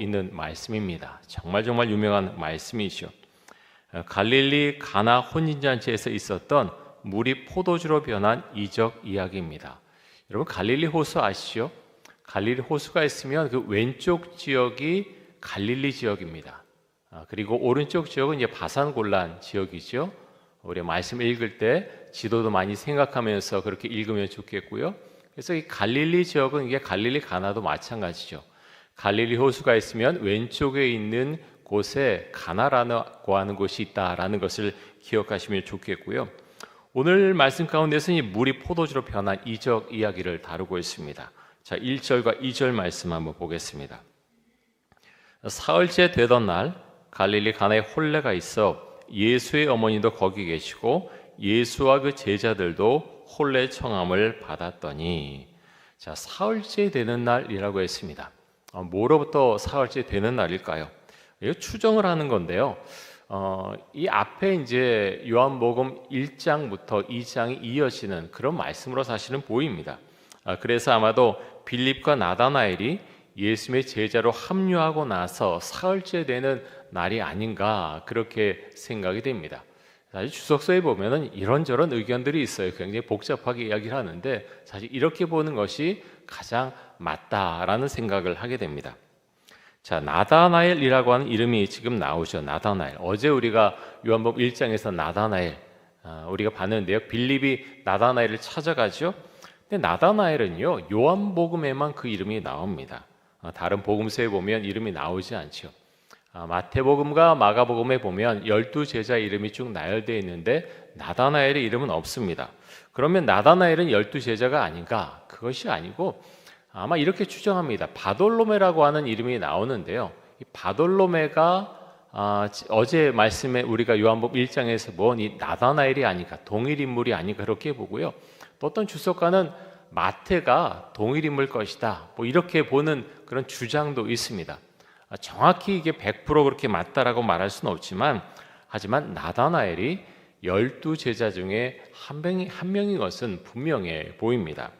있는 말씀입니다. 정말 유명한 말씀이죠. 갈릴리 가나 혼인잔치에서 있었던 물이 포도주로 변한 이적 이야기입니다. 여러분 갈릴리 호수 아시죠? 갈릴리 호수가 있으면 그 왼쪽 지역이 갈릴리 지역입니다. 그리고 오른쪽 지역은 이제 바산골란 지역이죠. 우리 말씀 읽을 때 지도도 많이 생각하면서 그렇게 읽으면 좋겠고요. 그래서 이 갈릴리 지역은 이게 갈릴리 가나도 마찬가지죠. 갈릴리 호수가 있으면 왼쪽에 있는 곳에 가나라고 하는 곳이 있다라는 것을 기억하시면 좋겠고요. 오늘 말씀 가운데서 이 물이 포도주로 변한 이적 이야기를 다루고 있습니다. 자, 1절과 2절 말씀 한번 보겠습니다. 사흘째 되던 날 갈릴리 가나에 혼례가 있어 예수의 어머니도 거기 계시고 예수와 그 제자들도 혼례 청함을 받았더니, 자, 사흘째 되는 날이라고 했습니다. 뭐로부터 사흘째 되는 날일까요? 이거 추정을 하는 건데요. 이 앞에 이제 요한복음 1장부터 2장이 이어지는 그런 말씀으로 사실은 보입니다. 그래서 아마도 빌립과 나다나엘이 예수님의 제자로 합류하고 나서 사흘째 되는 날이 아닌가 그렇게 생각이 됩니다. 사실 주석서에 보면은 이런저런 의견들이 있어요. 굉장히 복잡하게 이야기를 하는데 사실 이렇게 보는 것이 가장 맞다라는 생각을 하게 됩니다. 자, 나다나엘이라고 하는 이름이 지금 나오죠. 나다나엘. 어제 우리가 요한복음 1장에서 나다나엘 우리가 봤는데요. 빌립이 나다나엘을 찾아가죠. 근데 나다나엘은요, 요한복음에만 그 이름이 나옵니다. 다른 복음서에 보면 이름이 나오지 않죠. 마태복음과 마가복음에 보면 12제자 이름이 쭉 나열되어 있는데 나다나엘의 이름은 없습니다. 그러면 나다나엘은 12제자가 아닌가? 그것이 아니고 아마 이렇게 추정합니다. 바돌로메라고 하는 이름이 나오는데요. 이 바돌로메가 어제 말씀에 우리가 요한복음 1장에서 본 이 나다나엘이 아닌가, 동일 인물이 아닌가 그렇게 보고요. 또 어떤 주석가는 마태가 동일 인물 것이다, 뭐 이렇게 보는 그런 주장도 있습니다. 정확히 이게 100% 그렇게 맞다라고 말할 수는 없지만, 하지만 나다나엘이 12제자 중에 한 명인 것은 분명해 보입니다.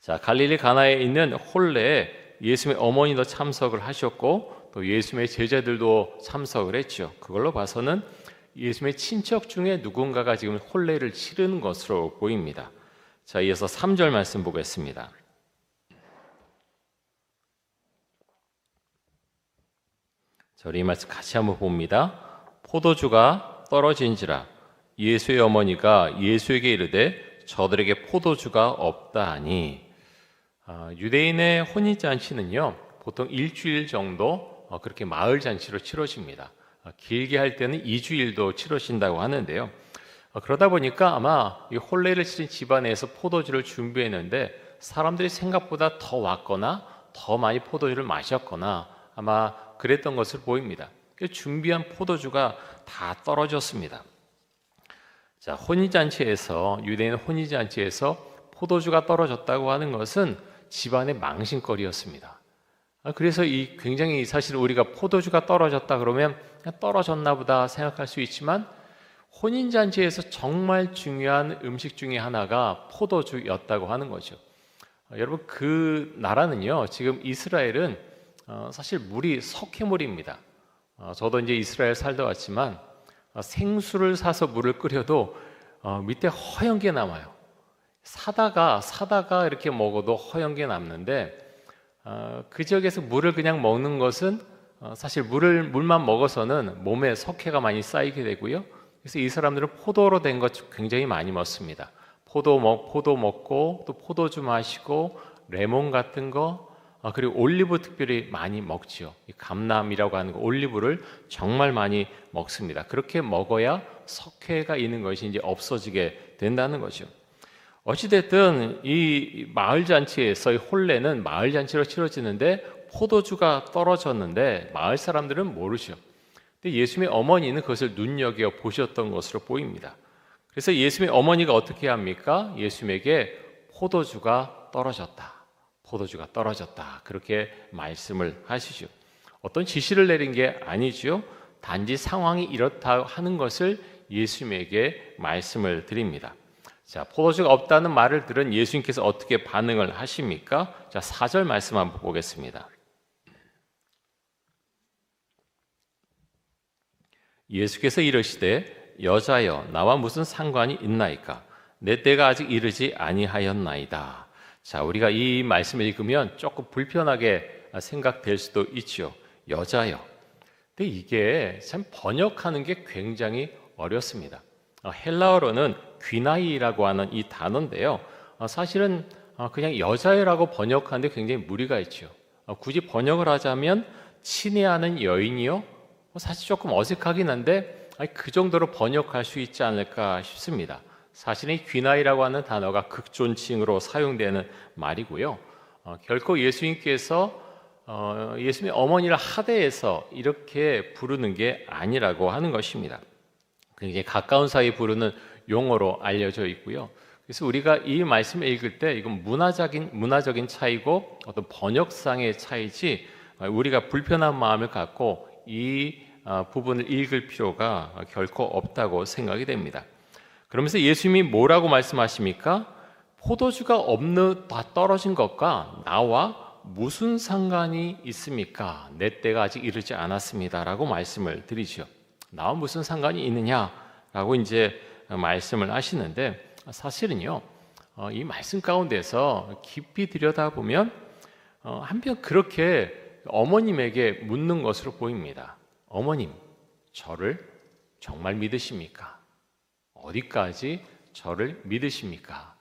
자, 갈릴리 가나에 있는 혼례에 예수님의 어머니도 참석을 하셨고 또 예수님의 제자들도 참석을 했죠. 그걸로 봐서는 예수님의 친척 중에 누군가가 지금 혼례를 치르는 것으로 보입니다. 자, 이어서 3절 말씀 보겠습니다. 자, 우리 이 말씀 같이 한번 봅니다. 포도주가 떨어진지라 예수의 어머니가 예수에게 이르되 저들에게 포도주가 없다 하니, 유대인의 혼인잔치는요 보통 일주일 정도 그렇게 마을 잔치로 치러집니다. 길게 할 때는 2주일도 치러진다고 하는데요. 그러다 보니까 아마 이 혼례를 치른 집안에서 포도주를 준비했는데 사람들이 생각보다 더 왔거나 더 많이 포도주를 마셨거나 아마 그랬던 것을 보입니다. 준비한 포도주가 다 떨어졌습니다. 자, 혼인잔치에서, 유대인 혼인잔치에서 포도주가 떨어졌다고 하는 것은 집안의 망신거리였습니다. 그래서 이 굉장히 사실 우리가 포도주가 떨어졌다 그러면 그냥 떨어졌나 보다 생각할 수 있지만, 혼인잔치에서 정말 중요한 음식 중에 하나가 포도주였다고 하는 거죠. 여러분, 그 나라는요, 지금 이스라엘은 사실 물이 석회물입니다. 저도 이제 이스라엘 살다 왔지만 생수를 사서 물을 끓여도 밑에 허연 게 남아요. 사다가 이렇게 먹어도 허연 게 남는데, 그 지역에서 물을 그냥 먹는 것은 사실 물만 먹어서는 몸에 석회가 많이 쌓이게 되고요. 그래서 이 사람들은 포도로 된 것 굉장히 많이 먹습니다. 포도 먹고 또 포도주 마시고 레몬 같은 거, 그리고 올리브 특별히 많이 먹지요. 감람이라고 하는 거, 올리브를 정말 많이 먹습니다. 그렇게 먹어야 석회가 있는 것이 이제 없어지게 된다는 거죠. 어찌됐든 이 마을 잔치에서의 혼례는 마을 잔치로 치러지는데 포도주가 떨어졌는데 마을 사람들은 모르죠. 근데 예수님의 어머니는 그것을 눈여겨 보셨던 것으로 보입니다. 그래서 예수님의 어머니가 어떻게 합니까? 예수님에게 포도주가 떨어졌다, 그렇게 말씀을 하시죠. 어떤 지시를 내린 게 아니죠. 단지 상황이 이렇다 하는 것을 예수님에게 말씀을 드립니다. 자, 포도주가 없다는 말을 들은 예수님께서 어떻게 반응을 하십니까? 자, 4절 말씀 한번 보겠습니다. 예수께서 이르시되 여자여 나와 무슨 상관이 있나이까? 내 때가 아직 이르지 아니하였나이다. 자, 우리가 이 말씀을 읽으면 조금 불편하게 생각될 수도 있죠. 여자여. 근데 이게 참 번역하는 게 굉장히 어렵습니다. 헬라어로는 귀나이라고 하는 이 단어인데요. 사실은 그냥 여자애라고 번역하는데 굉장히 무리가 있죠. 굳이 번역을 하자면 친애하는 여인이요? 사실 조금 어색하긴 한데 그 정도로 번역할 수 있지 않을까 싶습니다. 사실 이 귀나이라고 하는 단어가 극존칭으로 사용되는 말이고요. 결코 예수님께서 예수님의 어머니를 하대해서 이렇게 부르는 게 아니라고 하는 것입니다. 굉장히 가까운 사이에 부르는 용어로 알려져 있고요. 그래서 우리가 이 말씀을 읽을 때 이건 문화적인 차이고 어떤 번역상의 차이지 우리가 불편한 마음을 갖고 이 부분을 읽을 필요가 결코 없다고 생각이 됩니다. 그러면서 예수님이 뭐라고 말씀하십니까? 포도주가 다 떨어진 것과 나와 무슨 상관이 있습니까? 내 때가 아직 이르지 않았습니다. 라고 말씀을 드리죠. 나와 무슨 상관이 있느냐라고 이제 말씀을 하시는데 사실은요, 이 말씀 가운데서 깊이 들여다보면 한편 그렇게 어머님에게 묻는 것으로 보입니다. 어머님, 저를 정말 믿으십니까? 어디까지 저를 믿으십니까?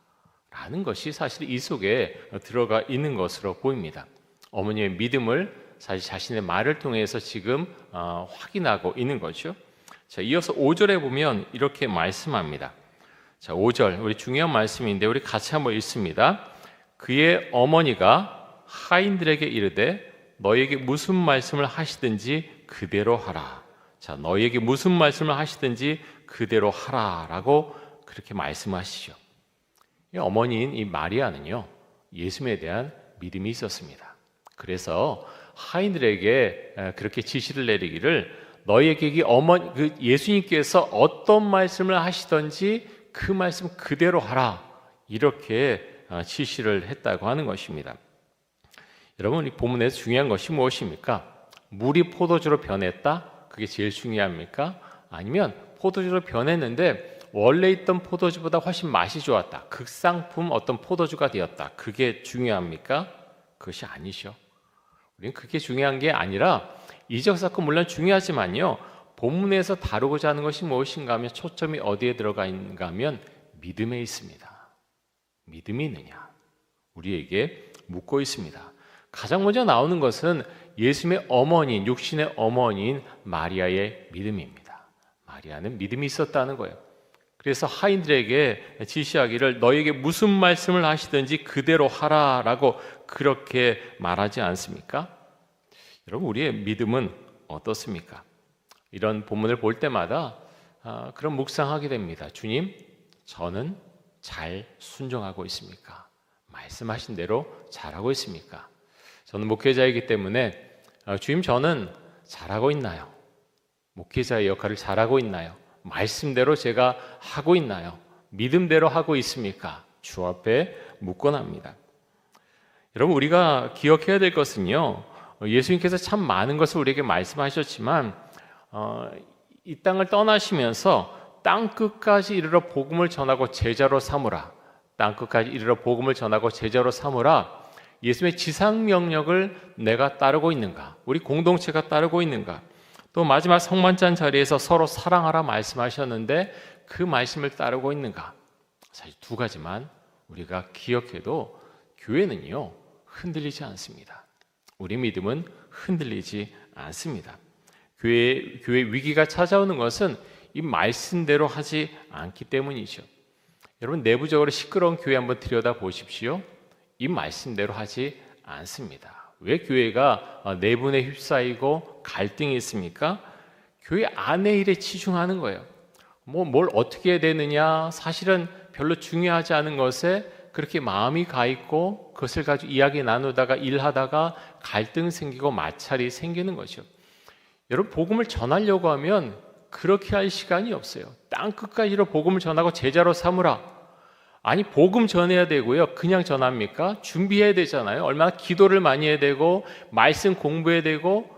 라는 것이 사실 이 속에 들어가 있는 것으로 보입니다. 어머니의 믿음을 사실 자신의 말을 통해서 지금 확인하고 있는 거죠. 자, 이어서 5절에 보면 이렇게 말씀합니다. 자, 5절 우리 중요한 말씀인데 우리 같이 한번 읽습니다. 그의 어머니가 하인들에게 이르되 너에게 무슨 말씀을 하시든지 그대로 하라. 자, 너에게 무슨 말씀을 하시든지 그대로 하라라고 그렇게 말씀하시죠. 이 어머니인 이 마리아는요, 예수님에 대한 믿음이 있었습니다. 그래서 하인들에게 그렇게 지시를 내리기를 너희에게 예수님께서 어떤 말씀을 하시든지 그 말씀 그대로 하라 이렇게 지시를 했다고 하는 것입니다. 여러분 이 본문에서 중요한 것이 무엇입니까? 물이 포도주로 변했다? 그게 제일 중요합니까? 아니면 포도주로 변했는데 원래 있던 포도주보다 훨씬 맛이 좋았다. 극상품 어떤 포도주가 되었다. 그게 중요합니까? 그것이 아니죠. 우리는 그게 중요한 게 아니라 이적 사건 물론 중요하지만요. 본문에서 다루고자 하는 것이 무엇인가 하면 초점이 어디에 들어가 있는가 하면 믿음에 있습니다. 믿음이 있느냐? 우리에게 묻고 있습니다. 가장 먼저 나오는 것은 예수님의 어머니인 육신의 어머니인 마리아의 믿음입니다. 마리아는 믿음이 있었다는 거예요. 그래서 하인들에게 지시하기를 너에게 무슨 말씀을 하시든지 그대로 하라라고 그렇게 말하지 않습니까? 여러분 우리의 믿음은 어떻습니까? 이런 본문을 볼 때마다 그런 묵상하게 됩니다. 주님, 저는 잘 순종하고 있습니까? 말씀하신 대로 잘하고 있습니까? 저는 목회자이기 때문에 주님 저는 잘하고 있나요? 목회자의 역할을 잘하고 있나요? 말씀대로 제가 하고 있나요? 믿음대로 하고 있습니까? 주 앞에 묻곤 합니다. 여러분 우리가 기억해야 될 것은요, 예수님께서 참 많은 것을 우리에게 말씀하셨지만 이 땅을 떠나시면서 땅끝까지 이르러 복음을 전하고 제자로 삼으라. 땅끝까지 이르러 복음을 전하고 제자로 삼으라. 예수님의 지상 명령을 내가 따르고 있는가? 우리 공동체가 따르고 있는가? 또 마지막 성만찬 자리에서 서로 사랑하라 말씀하셨는데 그 말씀을 따르고 있는가? 사실 두 가지만 우리가 기억해도 교회는요 흔들리지 않습니다. 우리 믿음은 흔들리지 않습니다. 교회 위기가 찾아오는 것은 이 말씀대로 하지 않기 때문이죠. 여러분 내부적으로 시끄러운 교회 한번 들여다 보십시오. 이 말씀대로 하지 않습니다. 왜 교회가 내분에 휩싸이고 갈등이 있습니까? 교회 안의 일에 치중하는 거예요. 뭘 어떻게 해야 되느냐 사실은 별로 중요하지 않은 것에 그렇게 마음이 가 있고 그것을 가지고 이야기 나누다가 일하다가 갈등 생기고 마찰이 생기는 거죠. 여러분 복음을 전하려고 하면 그렇게 할 시간이 없어요. 땅끝까지로 복음을 전하고 제자로 삼으라. 아니 복음 전해야 되고요. 그냥 전합니까? 준비해야 되잖아요. 얼마나 기도를 많이 해야 되고 말씀 공부해야 되고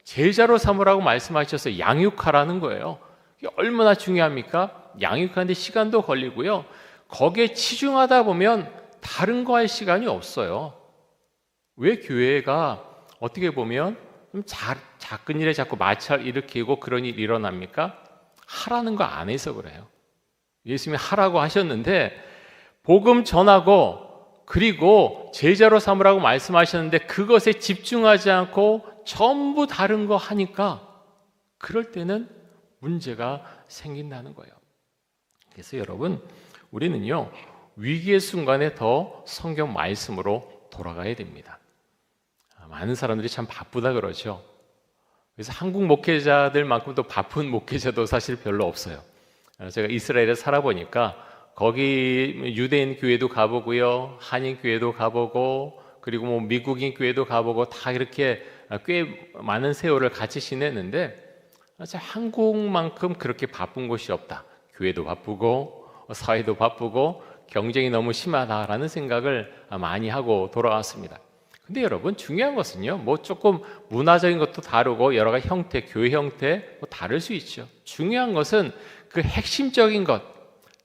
제자로 삼으라고 말씀하셔서 양육하라는 거예요. 이게 얼마나 중요합니까? 양육하는데 시간도 걸리고요. 거기에 치중하다 보면 다른 거 할 시간이 없어요. 왜 교회가 어떻게 보면 좀 작은 일에 자꾸 마찰 일으키고 그런 일이 일어납니까? 하라는 거 안 해서 그래요. 예수님이 하라고 하셨는데 복음 전하고 그리고 제자로 삼으라고 말씀하셨는데 그것에 집중하지 않고 전부 다른 거 하니까 그럴 때는 문제가 생긴다는 거예요. 그래서 여러분, 우리는요 위기의 순간에 더 성경 말씀으로 돌아가야 됩니다. 많은 사람들이 참 바쁘다 그러죠. 그래서 한국 목회자들만큼 또 바쁜 목회자도 사실 별로 없어요. 제가 이스라엘에 살아보니까 거기 유대인 교회도 가보고요, 한인 교회도 가보고, 그리고 뭐 미국인 교회도 가보고 다 이렇게 꽤 많은 세월을 같이 지냈는데 한국만큼 그렇게 바쁜 곳이 없다. 교회도 바쁘고 사회도 바쁘고 경쟁이 너무 심하다라는 생각을 많이 하고 돌아왔습니다. 근데 여러분, 중요한 것은요, 뭐 조금 문화적인 것도 다르고 여러 가지 형태, 교회 형태 뭐 다를 수 있죠. 중요한 것은 그 핵심적인 것,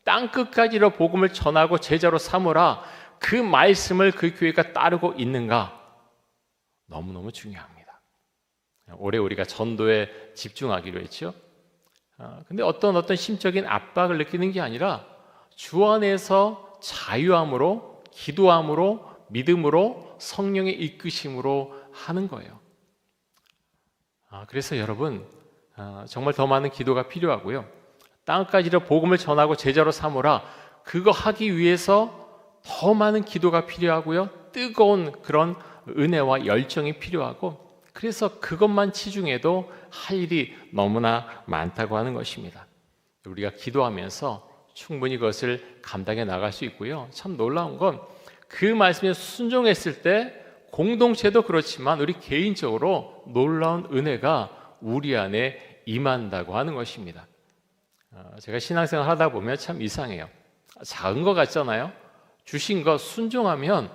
땅 끝까지로 복음을 전하고 제자로 삼으라, 그 말씀을 그 교회가 따르고 있는가, 너무너무 중요합니다. 올해 우리가 전도에 집중하기로 했죠. 근데 어떤 심적인 압박을 느끼는 게 아니라 주 안에서 자유함으로, 기도함으로, 믿음으로, 성령의 이끄심으로 하는 거예요. 그래서 여러분, 정말 더 많은 기도가 필요하고요. 땅까지로 복음을 전하고 제자로 삼으라, 그거 하기 위해서 더 많은 기도가 필요하고요. 뜨거운 그런 은혜와 열정이 필요하고, 그래서 그것만 치중해도 할 일이 너무나 많다고 하는 것입니다. 우리가 기도하면서 충분히 그것을 감당해 나갈 수 있고요. 참 놀라운 건 그 말씀에 순종했을 때 공동체도 그렇지만 우리 개인적으로 놀라운 은혜가 우리 안에 임한다고 하는 것입니다. 제가 신앙생활 하다 보면 참 이상해요. 작은 거 같잖아요. 주신 거 순종하면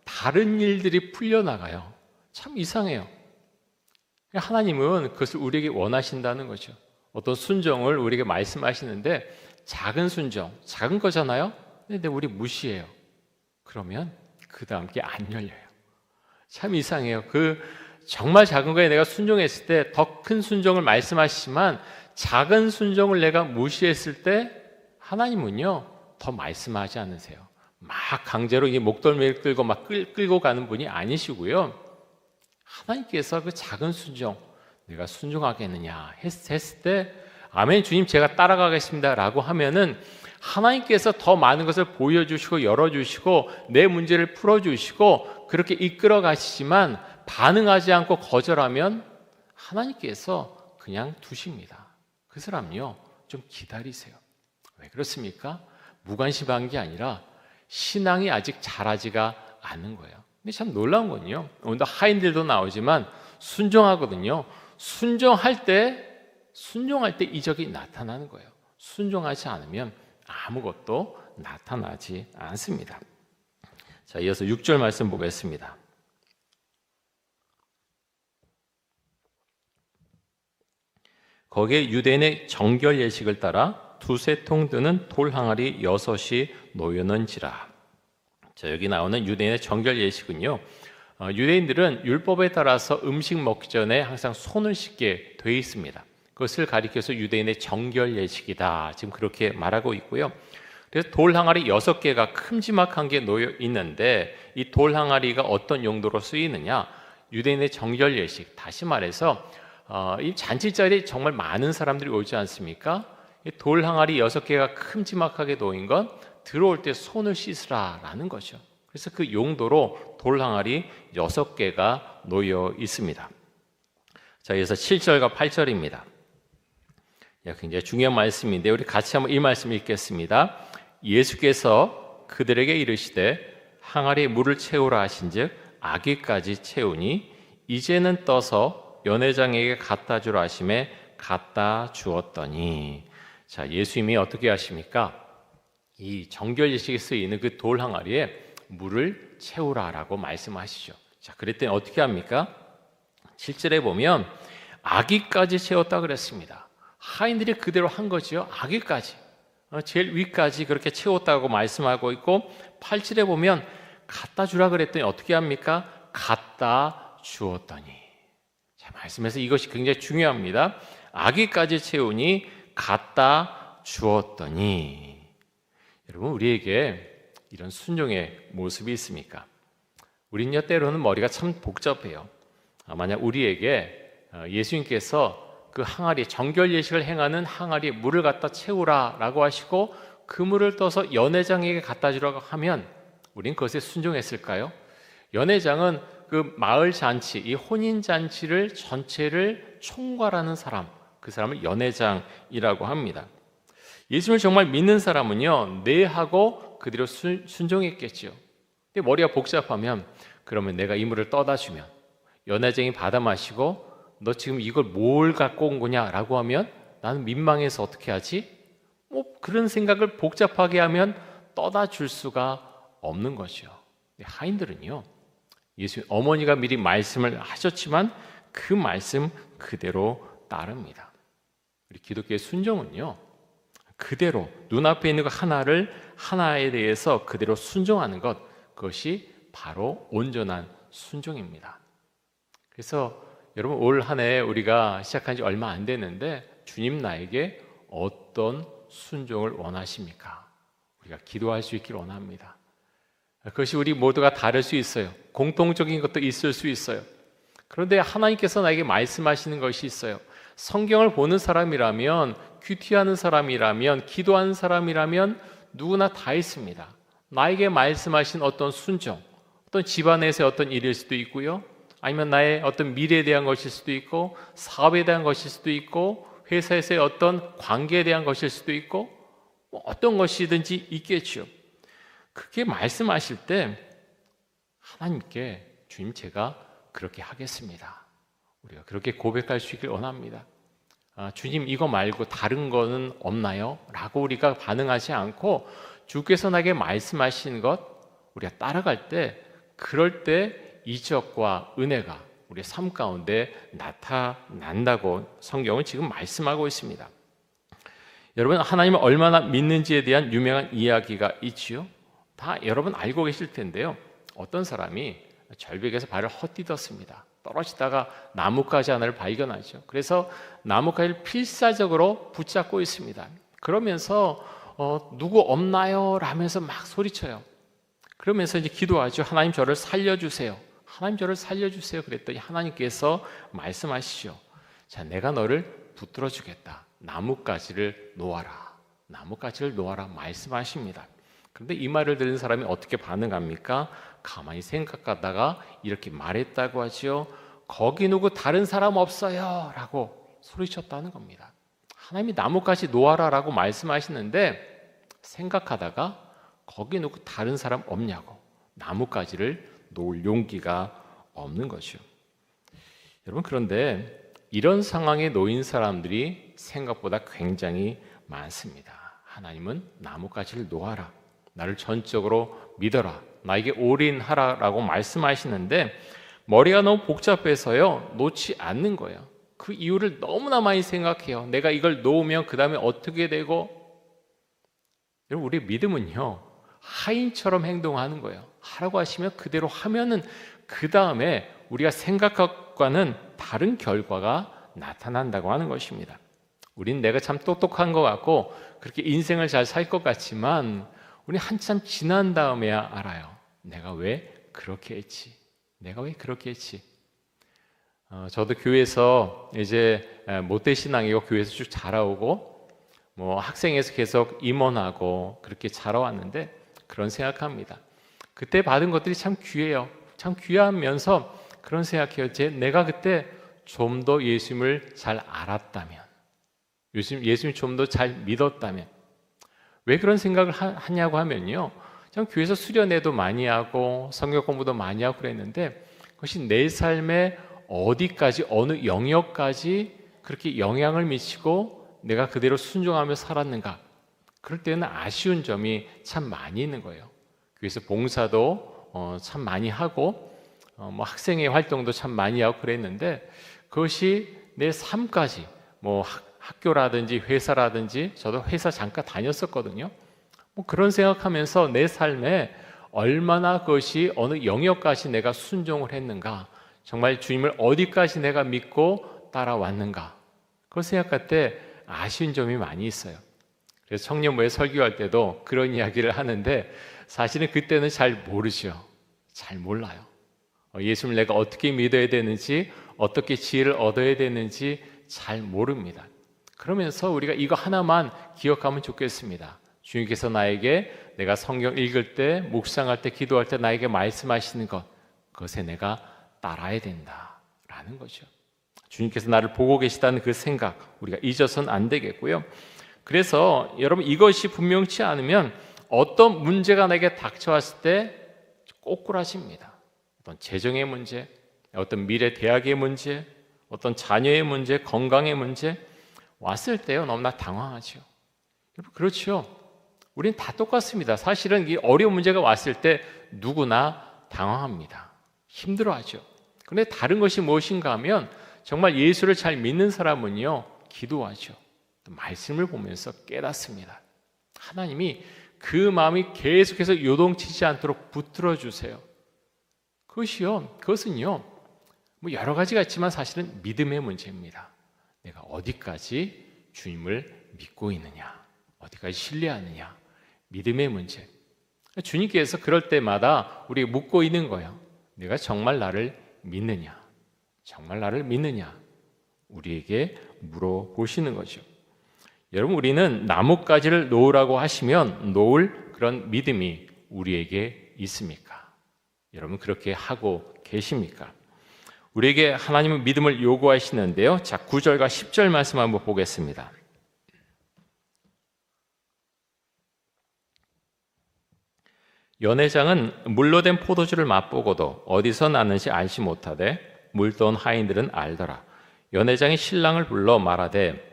다른 일들이 풀려나가요. 참 이상해요. 하나님은 그것을 우리에게 원하신다는 거죠. 어떤 순종을 우리에게 말씀하시는데 작은 순종, 작은 거잖아요. 근데 우리 무시해요. 그러면 그 다음 게 안 열려요. 참 이상해요. 그 정말 작은 거에 내가 순종했을 때 더 큰 순종을 말씀하시지만 작은 순종을 내가 무시했을 때 하나님은요 더 말씀하지 않으세요. 막 강제로 이 목덜미를 끌고 막 끌고 가는 분이 아니시고요. 하나님께서 그 작은 순종, 내가 순종하겠느냐 했을 때 아멘 주님 제가 따라가겠습니다 라고 하면은 하나님께서 더 많은 것을 보여주시고 열어주시고 내 문제를 풀어주시고 그렇게 이끌어 가시지만 반응하지 않고 거절하면 하나님께서 그냥 두십니다. 그 사람요 좀 기다리세요. 왜 그렇습니까? 무관심한 게 아니라 신앙이 아직 자라지가 않는 거예요. 근데 참 놀라운 건요, 오늘도 하인들도 나오지만 순종하거든요. 순종할 때 이적이 나타나는 거예요. 순종하지 않으면 아무것도 나타나지 않습니다. 자, 이어서 6절 말씀 보겠습니다. 거기에 유대인의 정결 예식을 따라 두세 통 드는 돌 항아리 6이 놓였는지라. 자, 여기 나오는 유대인의 정결 예식은요, 유대인들은 율법에 따라서 음식 먹기 전에 항상 손을 씻게 돼 있습니다. 그것을 가리켜서 유대인의 정결 예식이다, 지금 그렇게 말하고 있고요. 그래서 돌 항아리 6개가 큼지막한 게 놓여 있는데 이 돌 항아리가 어떤 용도로 쓰이느냐, 유대인의 정결 예식, 다시 말해서 이 잔치 자리에 정말 많은 사람들이 오지 않습니까? 이 돌 항아리 6개가 큼지막하게 놓인 건 들어올 때 손을 씻으라라는 거죠. 그래서 그 용도로 돌 항아리 6개가 놓여 있습니다. 자, 그래서 7절과 8절입니다. 굉장히 중요한 말씀인데 우리 같이 한번 이 말씀 읽겠습니다. 예수께서 그들에게 이르시되 항아리에 물을 채우라 하신즉 아기까지 채우니 이제는 떠서 연회장에게 갖다 주라 하심에 갖다 주었더니. 자, 예수님이 어떻게 하십니까? 이 정결 예식에 쓰이는 그 돌 항아리에 물을 채우라라고 말씀하시죠. 자, 그랬더니 어떻게 합니까? 7절에 보면 아기까지 채웠다 그랬습니다. 하인들이 그대로 한 거지요. 아기까지, 제일 위까지 그렇게 채웠다고 말씀하고 있고, 8절에 보면 갖다 주라 그랬더니 어떻게 합니까? 갖다 주었더니. 자, 말씀에서 이것이 굉장히 중요합니다. 아기까지 채우니 갖다 주었더니. 여러분, 우리에게 이런 순종의 모습이 있습니까? 우리는요, 때로는 머리가 참 복잡해요. 만약 우리에게 예수님께서 그 항아리, 정결 예식을 행하는 항아리에 물을 갖다 채우라 라고 하시고 그 물을 떠서 연회장에게 갖다 주라고 하면 우린 그것에 순종했을까요? 연회장은 그 마을 잔치, 이 혼인 잔치를 전체를 총괄하는 사람, 그 사람을 연회장이라고 합니다. 예수님을 정말 믿는 사람은요, 네 하고 그대로 순종했겠죠. 근데 머리가 복잡하면, 그러면 내가 이 물을 떠다 주면 연회장이 받아 마시고 너 지금 이걸 뭘 갖고 온 거냐라고 하면 나는 민망해서 어떻게 하지? 그런 생각을 복잡하게 하면 떠다 줄 수가 없는 거죠. 하인들은요, 예수 어머니가 미리 말씀을 하셨지만 그 말씀 그대로 따릅니다. 우리 기독교의 순종은요, 그대로 눈앞에 있는 것 하나에 대해서 그대로 순종하는 것, 그것이 바로 온전한 순종입니다. 그래서 여러분, 올 한 해 우리가 시작한 지 얼마 안 됐는데 주님 나에게 어떤 순종을 원하십니까? 우리가 기도할 수 있기를 원합니다. 그것이 우리 모두가 다를 수 있어요. 공통적인 것도 있을 수 있어요. 그런데 하나님께서 나에게 말씀하시는 것이 있어요. 성경을 보는 사람이라면, 큐티하는 사람이라면, 기도하는 사람이라면 누구나 다 있습니다. 나에게 말씀하신 어떤 순종, 어떤 집안에서의 어떤 일일 수도 있고요, 아니면 나의 어떤 미래에 대한 것일 수도 있고, 사업에 대한 것일 수도 있고, 회사에서의 어떤 관계에 대한 것일 수도 있고, 어떤 것이든지 있겠죠. 그렇게 말씀하실 때 하나님께 주님, 제가 그렇게 하겠습니다. 우리가 그렇게 고백할 수 있길 원합니다. 주님, 이거 말고 다른 거는 없나요? 라고 우리가 반응하지 않고 주께서 나에게 말씀하신 것 우리가 따라갈 때, 그럴 때 이적과 은혜가 우리의 삶 가운데 나타난다고 성경은 지금 말씀하고 있습니다. 여러분, 하나님을 얼마나 믿는지에 대한 유명한 이야기가 있지요. 다 여러분 알고 계실 텐데요. 어떤 사람이 절벽에서 발을 헛디뎠습니다. 떨어지다가 나뭇가지 하나를 발견하죠. 그래서 나뭇가지를 필사적으로 붙잡고 있습니다. 그러면서 누구 없나요? 라면서 막 소리쳐요. 그러면서 이제 기도하죠. 하나님, 저를 살려주세요. 하나님, 저를 살려주세요. 그랬더니 하나님께서 말씀하시죠. 자, 내가 너를 붙들어 주겠다. 나뭇가지를 놓아라. 나뭇가지를 놓아라 말씀하십니다. 그런데 이 말을 들은 사람이 어떻게 반응합니까? 가만히 생각하다가 이렇게 말했다고 하죠. 거기 누구 다른 사람 없어요 라고 소리쳤다는 겁니다. 하나님이 나뭇가지 놓아라 라고 말씀하시는데 생각하다가 거기 누구 다른 사람 없냐고, 나뭇가지를 놓을 용기가 없는 거죠. 여러분, 그런데 이런 상황에 놓인 사람들이 생각보다 굉장히 많습니다. 하나님은 나뭇가지를 놓아라, 나를 전적으로 믿어라, 나에게 올인하라 라고 말씀하시는데 머리가 너무 복잡해서요, 놓지 않는 거예요. 그 이유를 너무나 많이 생각해요. 내가 이걸 놓으면 그 다음에 어떻게 되고. 여러분, 우리의 믿음은요, 하인처럼 행동하는 거예요. 하라고 하시면 그대로 하면은 그 다음에 우리가 생각과는 다른 결과가 나타난다고 하는 것입니다. 우린 내가 참 똑똑한 것 같고 그렇게 인생을 잘 살 것 같지만 우리 한참 지난 다음에야 알아요. 내가 왜 그렇게 했지? 내가 왜 그렇게 했지? 저도 교회에서 이제 못된 신앙이고 교회에서 쭉 자라오고 뭐 학생에서 계속 임원하고 그렇게 자라왔는데 그런 생각합니다. 그때 받은 것들이 참 귀해요. 참 귀하면서 그런 생각해요. 내가 그때 좀 더 예수님을 잘 알았다면, 예수님 좀 더 잘 믿었다면. 왜 그런 생각을 하냐고 하면요, 참 교회에서 수련회도 많이 하고 성경 공부도 많이 하고 그랬는데 그것이 내 삶에 어디까지, 어느 영역까지 그렇게 영향을 미치고 내가 그대로 순종하며 살았는가, 그럴 때는 아쉬운 점이 참 많이 있는 거예요. 교회에서 봉사도 참 많이 하고 뭐 학생회 활동도 참 많이 하고 그랬는데 그것이 내 삶까지, 뭐 학교라든지 회사라든지, 저도 회사 잠깐 다녔었거든요. 뭐 그런 생각하면서 내 삶에 얼마나 그것이 어느 영역까지 내가 순종을 했는가, 정말 주님을 어디까지 내가 믿고 따라왔는가, 그걸 생각할 때 아쉬운 점이 많이 있어요. 그래서 청년부에 설교할 때도 그런 이야기를 하는데, 사실은 그때는 잘 모르죠. 잘 몰라요. 예수님을 내가 어떻게 믿어야 되는지, 어떻게 지혜를 얻어야 되는지 잘 모릅니다. 그러면서 우리가 이거 하나만 기억하면 좋겠습니다. 주님께서 나에게 내가 성경 읽을 때, 묵상할 때, 기도할 때 나에게 말씀하시는 것, 그것에 내가 따라야 된다라는 거죠. 주님께서 나를 보고 계시다는 그 생각, 우리가 잊어서는 안 되겠고요. 그래서 여러분, 이것이 분명치 않으면 어떤 문제가 내게 닥쳐왔을 때 꼬꾸라집니다. 어떤 재정의 문제, 어떤 미래 대학의 문제, 어떤 자녀의 문제, 건강의 문제 왔을 때요, 너무나 당황하죠. 그렇죠. 우린 다 똑같습니다. 사실은 이 어려운 문제가 왔을 때 누구나 당황합니다. 힘들어하죠. 그런데 다른 것이 무엇인가 하면, 정말 예수를 잘 믿는 사람은요, 기도하죠. 또 말씀을 보면서 깨닫습니다. 하나님이 그 마음이 계속해서 요동치지 않도록 붙들어 주세요. 그것은요, 뭐 여러 가지가 있지만 사실은 믿음의 문제입니다. 내가 어디까지 주님을 믿고 있느냐, 어디까지 신뢰하느냐, 믿음의 문제. 주님께서 그럴 때마다 우리가 묻고 있는 거예요. 내가 정말 나를 믿느냐, 정말 나를 믿느냐, 우리에게 물어보시는 거죠. 여러분, 우리는 나뭇가지를 놓으라고 하시면 놓을 그런 믿음이 우리에게 있습니까? 여러분, 그렇게 하고 계십니까? 우리에게 하나님은 믿음을 요구하시는데요. 자, 9절과 10절 말씀 한번 보겠습니다. 연회장은 물로 된 포도주를 맛보고도 어디서 났는지 알지 못하되 물떠온 하인들은 알더라. 연회장이 신랑을 불러 말하되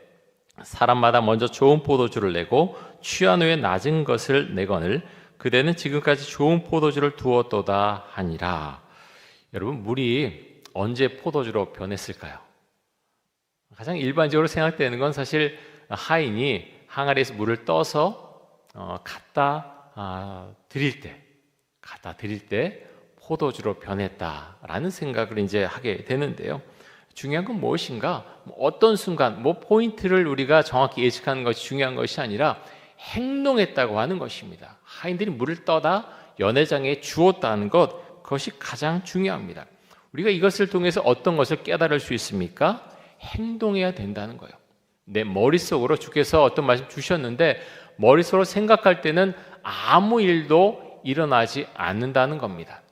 사람마다 먼저 좋은 포도주를 내고 취한 후에 낮은 것을 내거늘 그대는 지금까지 좋은 포도주를 두었도다 하니라. 여러분, 물이 언제 포도주로 변했을까요? 가장 일반적으로 생각되는 건 사실 하인이 항아리에서 물을 떠서 갖다 드릴 때 포도주로 변했다라는 생각을 이제 하게 되는데요. 중요한 건 무엇인가? 어떤 순간, 포인트를 우리가 정확히 예측하는 것이 중요한 것이 아니라 행동했다고 하는 것입니다. 하인들이 물을 떠다 연회장에 주었다는 것, 그것이 가장 중요합니다. 우리가 이것을 통해서 어떤 것을 깨달을 수 있습니까? 행동해야 된다는 거예요. 내 머릿속으로 주께서 어떤 말씀 주셨는데 머릿속으로 생각할 때는 아무 일도 일어나지 않는다는 겁니다.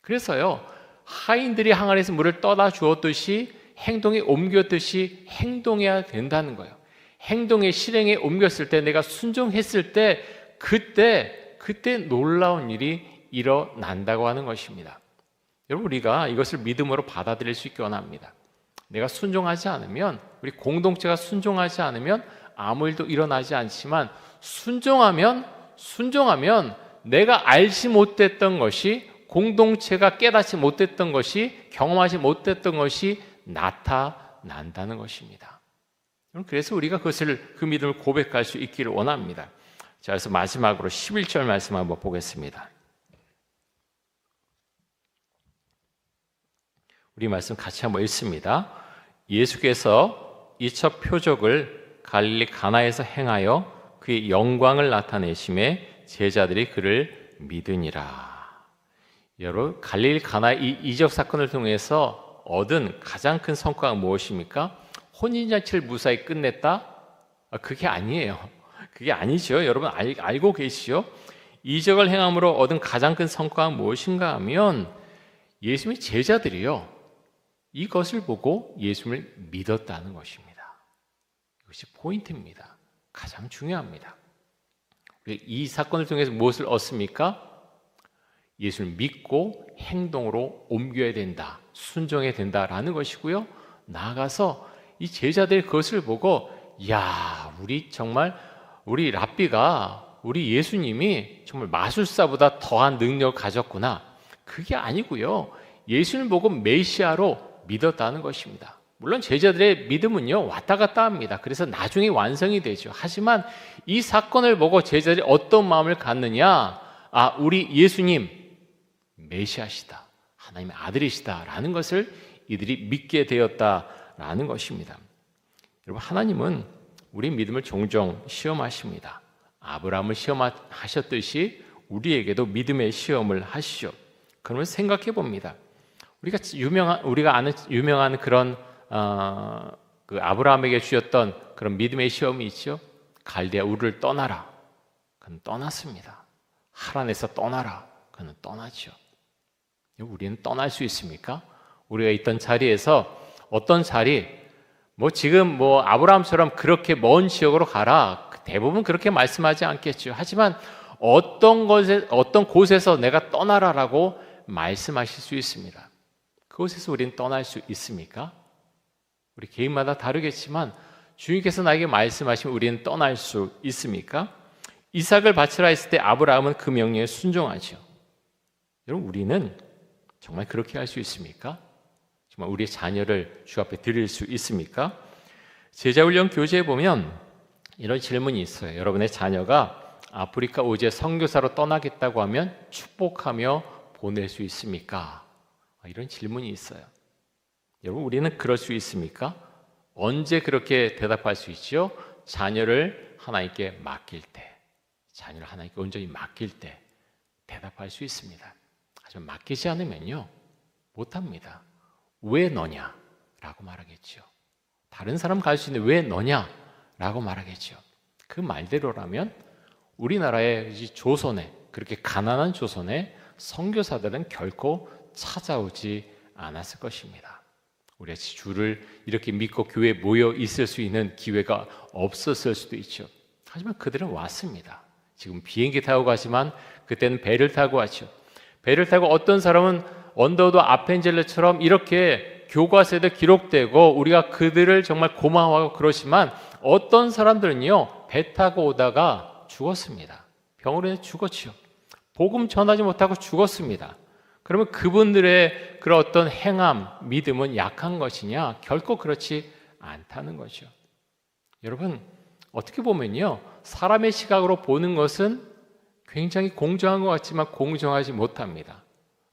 그래서요, 하인들이 항아리에서 물을 떠다 주었듯이 행동에 옮겼듯이 행동해야 된다는 거예요. 행동의 실행에 옮겼을 때, 내가 순종했을 때 그때 놀라운 일이 일어난다고 하는 것입니다. 여러분, 우리가 이것을 믿음으로 받아들일 수 있기 원합니다. 내가 순종하지 않으면, 우리 공동체가 순종하지 않으면 아무 일도 일어나지 않지만 순종하면 내가 알지 못했던 것이, 공동체가 깨닫지 못했던 것이, 경험하지 못했던 것이 나타난다는 것입니다. 그래서 우리가 그 믿음을 고백할 수 있기를 원합니다. 자, 그래서 마지막으로 11절 말씀 한번 보겠습니다. 우리 말씀 같이 한번 읽습니다. 예수께서 이적 표적을 갈릴리 가나에서 행하여 그의 영광을 나타내심에 제자들이 그를 믿으니라. 여러분, 갈릴리 가나 이 이적 사건을 통해서 얻은 가장 큰 성과가 무엇입니까? 혼인잔치를 무사히 끝냈다? 그게 아니에요. 그게 아니죠. 여러분 알고 계시죠? 이적을 행함으로 얻은 가장 큰 성과가 무엇인가 하면 예수님의 제자들이요, 이것을 보고 예수님을 믿었다는 것입니다. 이것이 포인트입니다. 가장 중요합니다. 이 사건을 통해서 무엇을 얻습니까? 예수를 믿고 행동으로 옮겨야 된다, 순종해야 된다라는 것이고요. 나아가서 이 제자들이 그것을 보고, 야, 우리 랍비가, 우리 예수님이 정말 마술사보다 더한 능력을 가졌구나. 그게 아니고요, 예수님을 보고 메시아로 믿었다는 것입니다. 물론 제자들의 믿음은요 왔다 갔다 합니다. 그래서 나중에 완성이 되죠. 하지만 이 사건을 보고 제자들이 어떤 마음을 갖느냐, 우리 예수님 메시아시다, 하나님의 아들이시다라는 것을 이들이 믿게 되었다라는 것입니다. 여러분, 하나님은 우리 믿음을 종종 시험하십니다. 아브라함을 시험하셨듯이 우리에게도 믿음의 시험을 하시죠. 그러면 생각해 봅니다. 우리가 아는 유명한 그런 그 아브라함에게 주셨던 그런 믿음의 시험이 있죠. 갈대아 우르를 떠나라. 그는 떠났습니다. 하란에서 떠나라. 그는 떠났죠. 우리는 떠날 수 있습니까? 우리가 있던 자리에서 어떤 자리, 지금 아브라함처럼 그렇게 먼 지역으로 가라, 대부분 그렇게 말씀하지 않겠죠. 하지만 어떤 곳에서 내가 떠나라라고 말씀하실 수 있습니다. 그곳에서 우리는 떠날 수 있습니까? 우리 개인마다 다르겠지만 주님께서 나에게 말씀하시면 우리는 떠날 수 있습니까? 이삭을 바치라 했을 때 아브라함은 그 명령에 순종하죠. 여러분, 우리는 정말 그렇게 할 수 있습니까? 정말 우리의 자녀를 주 앞에 드릴 수 있습니까? 제자훈련 교재에 보면 이런 질문이 있어요. 여러분의 자녀가 아프리카 오지에 선교사로 떠나겠다고 하면 축복하며 보낼 수 있습니까? 이런 질문이 있어요. 여러분, 우리는 그럴 수 있습니까? 언제 그렇게 대답할 수 있죠? 자녀를 하나님께 맡길 때, 자녀를 하나님께 온전히 맡길 때 대답할 수 있습니다. 하지만 맡기지 않으면요 못합니다. 왜 너냐? 라고 말하겠죠. 다른 사람 갈 수 있는데 왜 너냐? 라고 말하겠죠. 그 말대로라면 우리나라의 조선에, 그렇게 가난한 조선에 선교사들은 결코 찾아오지 않았을 것입니다. 우리가 주를 이렇게 믿고 교회에 모여 있을 수 있는 기회가 없었을 수도 있죠. 하지만 그들은 왔습니다. 지금 비행기 타고 가지만 그때는 배를 타고 왔죠. 배를 타고 어떤 사람은 언더우드 아펜젤러처럼 이렇게 교과서에도 기록되고 우리가 그들을 정말 고마워하고 그러지만 어떤 사람들은요 배 타고 오다가 죽었습니다. 병원에 죽었죠. 복음 전하지 못하고 죽었습니다. 그러면 그분들의 그런 어떤 행함, 믿음은 약한 것이냐? 결코 그렇지 않다는 거죠. 여러분, 어떻게 보면요 사람의 시각으로 보는 것은 굉장히 공정한 것 같지만 공정하지 못합니다.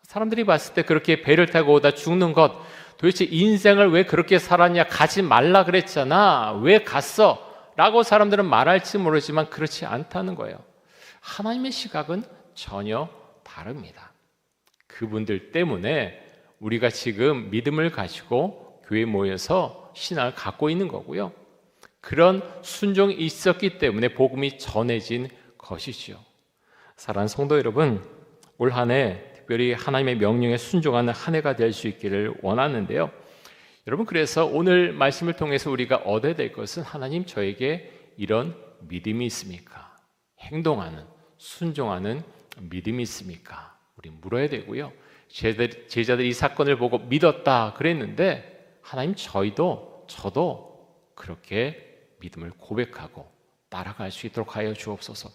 사람들이 봤을 때 그렇게 배를 타고 오다 죽는 것, 도대체 인생을 왜 그렇게 살았냐? 가지 말라 그랬잖아. 왜 갔어? 라고 사람들은 말할지 모르지만 그렇지 않다는 거예요. 하나님의 시각은 전혀 다릅니다. 그분들 때문에 우리가 지금 믿음을 가지고 교회에 모여서 신앙을 갖고 있는 거고요. 그런 순종이 있었기 때문에 복음이 전해진 것이죠. 사랑하는 성도 여러분, 올 한 해 특별히 하나님의 명령에 순종하는 한 해가 될 수 있기를 원하는데요. 여러분, 그래서 오늘 말씀을 통해서 우리가 얻어야 될 것은 하나님 저에게 이런 믿음이 있습니까? 행동하는, 순종하는 믿음이 있습니까? 우리 물어야 되고요. 제자들이 이 사건을 보고 믿었다 그랬는데 하나님 저도 그렇게 믿음을 고백하고 따라갈 수 있도록 하여 주옵소서.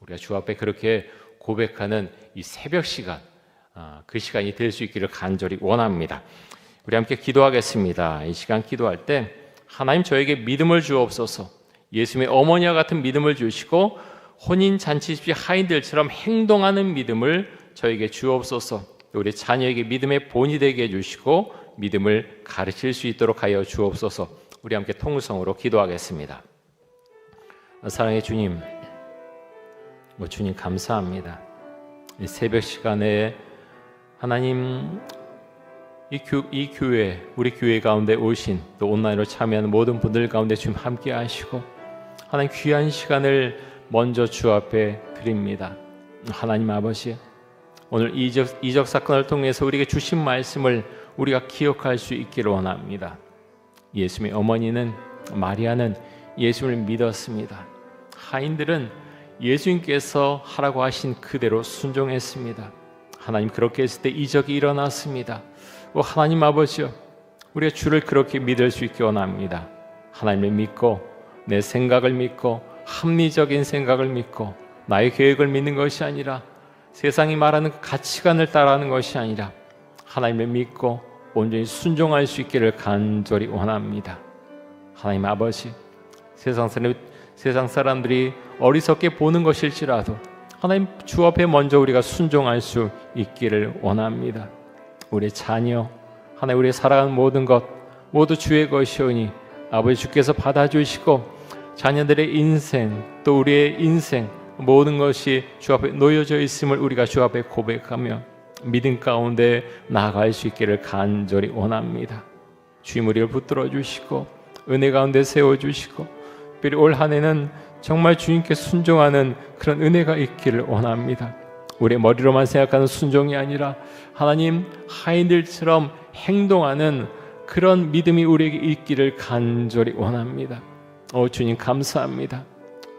우리가 주 앞에 그렇게 고백하는 이 새벽 시간, 그 시간이 될 수 있기를 간절히 원합니다. 우리 함께 기도하겠습니다. 이 시간 기도할 때 하나님 저에게 믿음을 주옵소서. 예수님의 어머니와 같은 믿음을 주시고 혼인잔치집시 하인들처럼 행동하는 믿음을 저에게 주옵소서. 우리 자녀에게 믿음의 본이 되게 해주시고 믿음을 가르칠 수 있도록 하여 주옵소서. 우리 함께 통성으로 기도하겠습니다. 사랑의 주님, 주님 감사합니다. 이 새벽 시간에 하나님 이 교회, 우리 교회 가운데 오신 또 온라인으로 참여하는 모든 분들 가운데 주님 함께 하시고 하나님 귀한 시간을 먼저 주 앞에 드립니다. 하나님 아버지, 오늘 이적 사건을 통해서 우리에게 주신 말씀을 우리가 기억할 수 있기를 원합니다. 예수님의 어머니는 마리아는 예수님을 믿었습니다. 하인들은 예수님께서 하라고 하신 그대로 순종했습니다. 하나님, 그렇게 했을 때 이적이 일어났습니다. 하나님 아버지요, 우리가 주를 그렇게 믿을 수 있게 원합니다. 하나님을 믿고 내 생각을 믿고 합리적인 생각을 믿고 나의 계획을 믿는 것이 아니라 세상이 말하는 그 가치관을 따라하는 것이 아니라 하나님을 믿고 온전히 순종할 수 있기를 간절히 원합니다. 하나님 아버지, 세상 사람들이 어리석게 보는 것일지라도 하나님 주 앞에 먼저 우리가 순종할 수 있기를 원합니다. 우리의 자녀, 하나님 우리의 살아가는 모든 것 모두 주의 것이오니 아버지 주께서 받아주시고 자녀들의 인생 또 우리의 인생 모든 것이 주 앞에 놓여져 있음을 우리가 주 앞에 고백하며 믿음 가운데 나아갈 수 있기를 간절히 원합니다. 주님 우리를 붙들어 주시고 은혜 가운데 세워주시고 특별히 올 한 해는 정말 주님께 순종하는 그런 은혜가 있기를 원합니다. 우리의 머리로만 생각하는 순종이 아니라 하나님 하인들처럼 행동하는 그런 믿음이 우리에게 있기를 간절히 원합니다. 주님 감사합니다.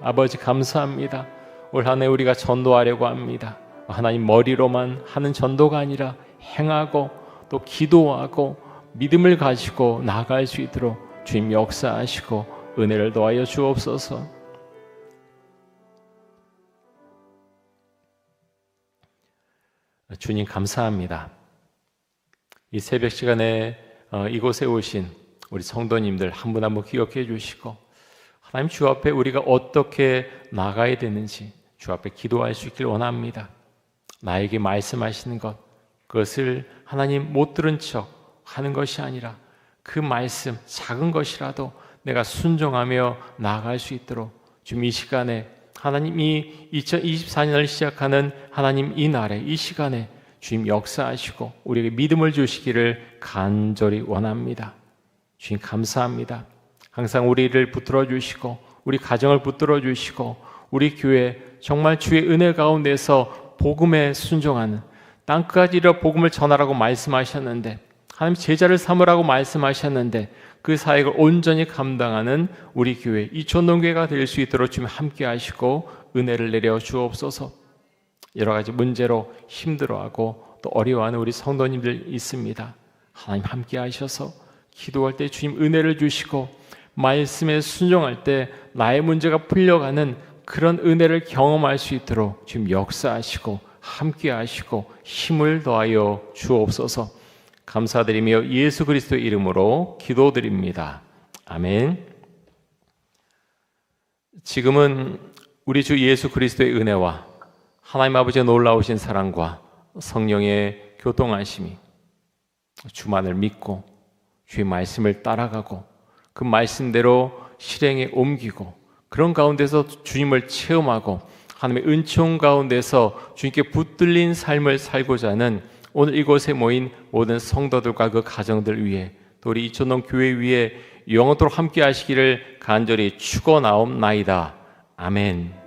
아버지 감사합니다. 올 한 해 우리가 전도하려고 합니다. 하나님 머리로만 하는 전도가 아니라 행하고 또 기도하고 믿음을 가지고 나아갈 수 있도록 주님 역사하시고 은혜를 더하여 주옵소서. 주님 감사합니다. 이 새벽 시간에 이곳에 오신 우리 성도님들 한 분 한 분 기억해 주시고 하나님 주 앞에 우리가 어떻게 나가야 되는지 주 앞에 기도할 수 있길 원합니다. 나에게 말씀하시는 것 그것을 하나님 못 들은 척 하는 것이 아니라 그 말씀 작은 것이라도 내가 순종하며 나아갈 수 있도록 지금 이 시간에 하나님이 2024년을 시작하는 하나님 이 날에 이 시간에 주님 역사하시고 우리에게 믿음을 주시기를 간절히 원합니다. 주님 감사합니다. 항상 우리를 붙들어 주시고 우리 가정을 붙들어 주시고 우리 교회 정말 주의 은혜 가운데서 복음에 순종하는 땅끝까지 이르러 복음을 전하라고 말씀하셨는데 하나님 제자를 삼으라고 말씀하셨는데 그 사역을 온전히 감당하는 우리 교회 이촌동교회가 될 수 있도록 주님 함께 하시고 은혜를 내려 주옵소서. 여러 가지 문제로 힘들어하고 또 어려워하는 우리 성도님들 있습니다. 하나님 함께 하셔서 기도할 때 주님 은혜를 주시고 말씀에 순종할 때 나의 문제가 풀려가는 그런 은혜를 경험할 수 있도록 주님 역사하시고 함께 하시고 힘을 더하여 주옵소서. 감사드리며 예수 그리스도의 이름으로 기도드립니다. 아멘. 지금은 우리 주 예수 그리스도의 은혜와 하나님 아버지의 놀라우신 사랑과 성령의 교통하심이 주만을 믿고 주의 말씀을 따라가고 그 말씀대로 실행에 옮기고 그런 가운데서 주님을 체험하고 하나님의 은총 가운데서 주님께 붙들린 삶을 살고자 하는 오늘 이곳에 모인 모든 성도들과 그 가정들 위해 또 우리 이촌동 교회 위에 영원토록 함께 하시기를 간절히 축원하옵나이다. 아멘.